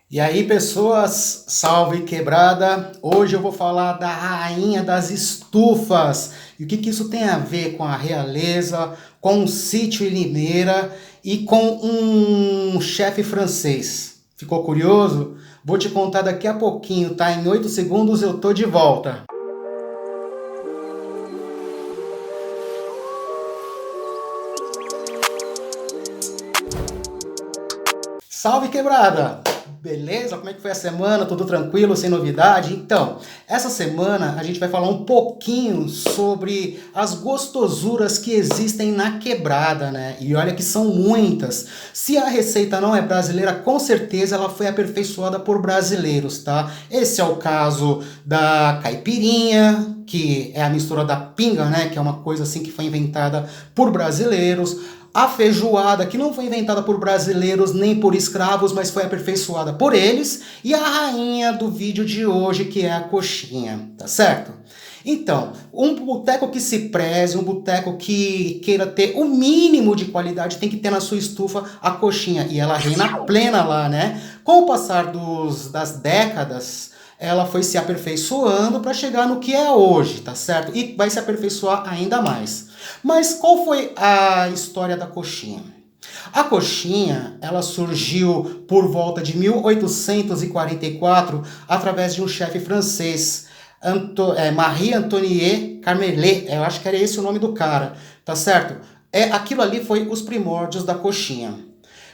E aí, pessoas, salve quebrada! Hoje eu vou falar da rainha das estufas. E o que isso tem a ver com a realeza, com um sítio em Limeira e com um chefe francês. Ficou curioso? Vou te contar daqui a pouquinho, tá? Em 8 segundos eu tô de volta. Salve quebrada! Beleza? Como é que foi a semana? Tudo tranquilo, sem novidade? Então, essa semana a gente vai falar um pouquinho sobre as gostosuras que existem na quebrada, né? E olha que são muitas. Se a receita não é brasileira, com certeza ela foi aperfeiçoada por brasileiros, tá? Esse é o caso da caipirinha, que é a mistura da pinga, né? Que é uma coisa assim que foi inventada por brasileiros. A feijoada, que não foi inventada por brasileiros nem por escravos, mas foi aperfeiçoada por eles. E a rainha do vídeo de hoje, que é a coxinha, tá certo? Então, um boteco que se preze, um boteco que queira ter o mínimo de qualidade, tem que ter na sua estufa a coxinha. E ela reina plena lá, né? Com o passar das décadas, ela foi se aperfeiçoando para chegar no que é hoje, tá certo? E vai se aperfeiçoar ainda mais. Mas qual foi a história da coxinha? A coxinha, ela surgiu por volta de 1844 através de um chefe francês, Marie-Antoinette Carmelet, eu acho que era esse o nome do cara, tá certo? Aquilo ali foi os primórdios da coxinha.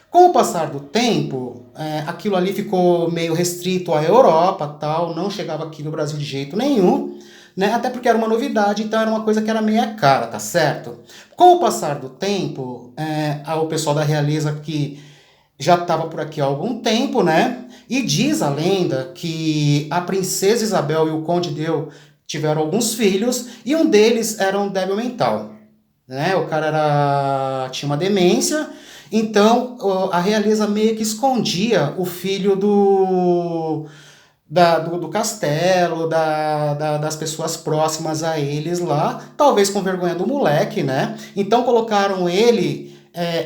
Com o passar do tempo, aquilo ali ficou meio restrito à Europa, tal, não chegava aqui no Brasil de jeito nenhum, né? Até porque era uma novidade, então era uma coisa que era meia cara, tá certo? Com o passar do tempo, o pessoal da realeza que já estava por aqui há algum tempo, né? E diz a lenda que a princesa Isabel e o conde Deu tiveram alguns filhos e um deles era um débil mental, né? O cara tinha uma demência, então a realeza meio que escondia o filho do castelo, das pessoas próximas a eles lá, talvez com vergonha do moleque, né? Então colocaram ele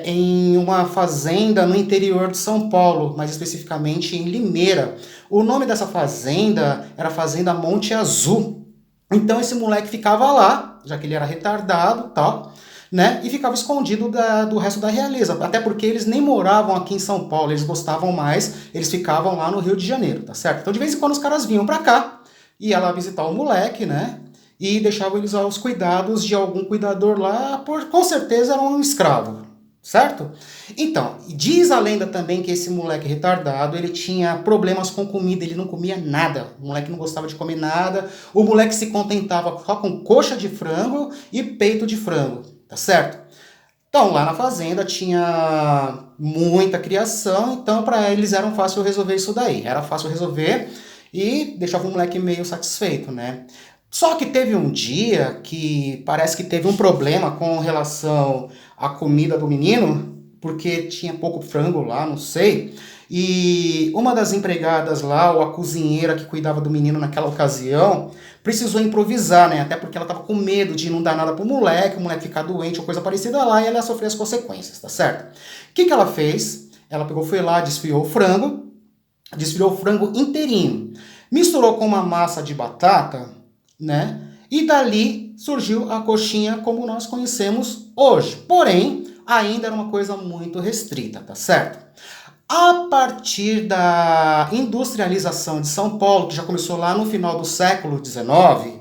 em uma fazenda no interior de São Paulo, mais especificamente em Limeira. O nome dessa fazenda era Fazenda Monte Azul. Então esse moleque ficava lá, já que ele era retardado, tal, né? E ficava escondido do resto da realeza, até porque eles nem moravam aqui em São Paulo, eles gostavam mais, eles ficavam lá no Rio de Janeiro, tá certo? Então de vez em quando os caras vinham pra cá, ia lá visitar o moleque, né? E deixavam eles aos cuidados de algum cuidador lá, com certeza era um escravo, certo? Então, diz a lenda também que esse moleque retardado, ele tinha problemas com comida, ele não comia nada. O moleque não gostava de comer nada. O moleque se contentava só com coxa de frango e peito de frango, tá certo? Então, lá na fazenda tinha muita criação, então para eles era fácil resolver isso daí. Era fácil resolver e deixava o moleque meio satisfeito, né? Só que teve um dia que parece que teve um problema com relação à comida do menino, porque tinha pouco frango lá, não sei. E uma das empregadas lá, ou a cozinheira que cuidava do menino naquela ocasião, precisou improvisar, né? Até porque ela tava com medo de não dar nada pro moleque, o moleque ficar doente ou coisa parecida lá, e ela ia sofrer as consequências, tá certo? O que ela fez? Ela pegou, foi lá, desfiou o frango inteirinho, misturou com uma massa de batata, né? E dali surgiu a coxinha como nós conhecemos hoje. Porém, ainda era uma coisa muito restrita, tá certo? A partir da industrialização de São Paulo, que já começou lá no final do século XIX,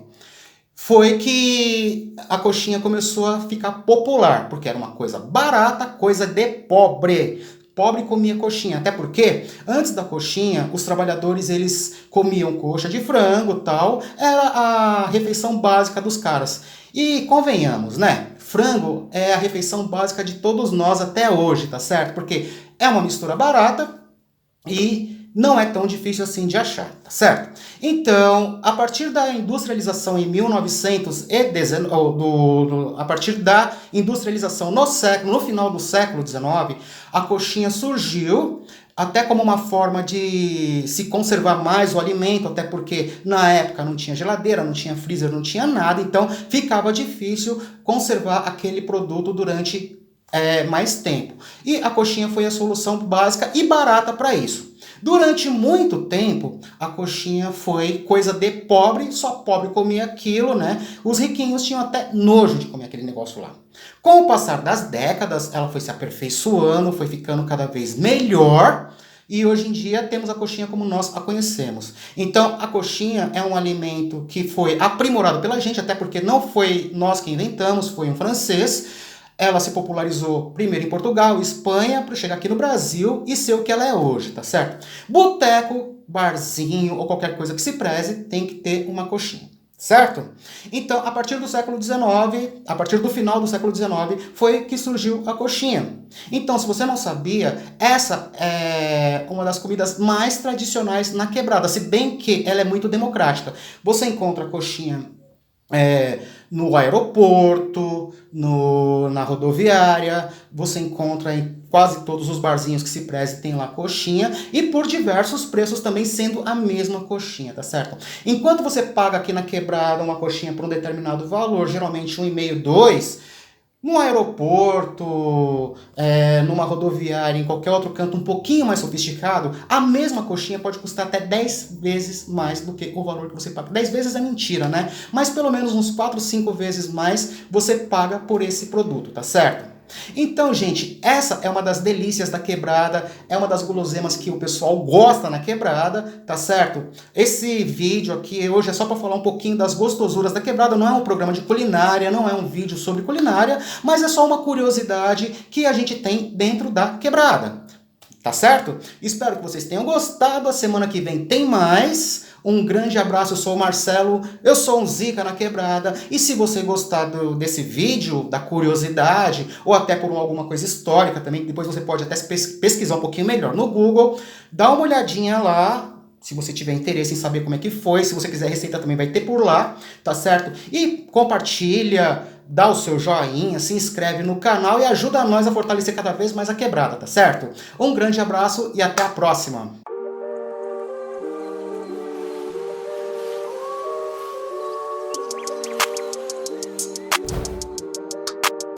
foi que a coxinha começou a ficar popular, porque era uma coisa barata, coisa de pobre. Pobre comia coxinha, até porque antes da coxinha, os trabalhadores eles comiam coxa de frango, tal, era a refeição básica dos caras. E convenhamos, né? Frango é a refeição básica de todos nós até hoje, tá certo? Porque é uma mistura barata e não é tão difícil assim de achar, tá certo? Então, a partir da industrialização em 1919, a partir da industrialização no final do século XIX, a coxinha surgiu até como uma forma de se conservar mais o alimento, até porque na época não tinha geladeira, não tinha freezer, não tinha nada, então ficava difícil conservar aquele produto durante mais tempo. E a coxinha foi a solução básica e barata para isso. Durante muito tempo, a coxinha foi coisa de pobre, só pobre comia aquilo, né? Os riquinhos tinham até nojo de comer aquele negócio lá. Com o passar das décadas, ela foi se aperfeiçoando, foi ficando cada vez melhor. E hoje em dia temos a coxinha como nós a conhecemos. Então, a coxinha é um alimento que foi aprimorado pela gente, até porque não foi nós que inventamos, foi um francês. Ela se popularizou primeiro em Portugal, Espanha, para chegar aqui no Brasil e ser o que ela é hoje, tá certo? Boteco, barzinho ou qualquer coisa que se preze tem que ter uma coxinha. Certo? Então, a partir do século XIX, a partir do final do século XIX, foi que surgiu a coxinha. Então, se você não sabia, essa é uma das comidas mais tradicionais na Quebrada, se bem que ela é muito democrática. Você encontra coxinha no aeroporto, na rodoviária, você encontra em quase todos os barzinhos que se preze tem lá coxinha e por diversos preços também sendo a mesma coxinha, tá certo? Enquanto você paga aqui na Quebrada uma coxinha por um determinado valor, geralmente 1,5, 2, no aeroporto, numa rodoviária, em qualquer outro canto um pouquinho mais sofisticado, a mesma coxinha pode custar até 10 vezes mais do que o valor que você paga. 10 vezes é mentira, né? Mas pelo menos uns 4, 5 vezes mais você paga por esse produto, tá certo? Então, gente, essa é uma das delícias da Quebrada, é uma das guloseimas que o pessoal gosta na Quebrada, tá certo? Esse vídeo aqui hoje é só para falar um pouquinho das gostosuras da Quebrada, não é um programa de culinária, não é um vídeo sobre culinária, mas é só uma curiosidade que a gente tem dentro da Quebrada. Tá certo? Espero que vocês tenham gostado. A semana que vem tem mais. Um grande abraço, eu sou o Marcelo, eu sou um Zica na Quebrada. E se você gostar desse vídeo, da curiosidade, ou até por alguma coisa histórica também, depois você pode até pesquisar um pouquinho melhor no Google, dá uma olhadinha lá. Se você tiver interesse em saber como é que foi, se você quiser receita também vai ter por lá, tá certo? E compartilha, dá o seu joinha, se inscreve no canal e ajuda nós a fortalecer cada vez mais a Quebrada, tá certo? Um grande abraço e até a próxima!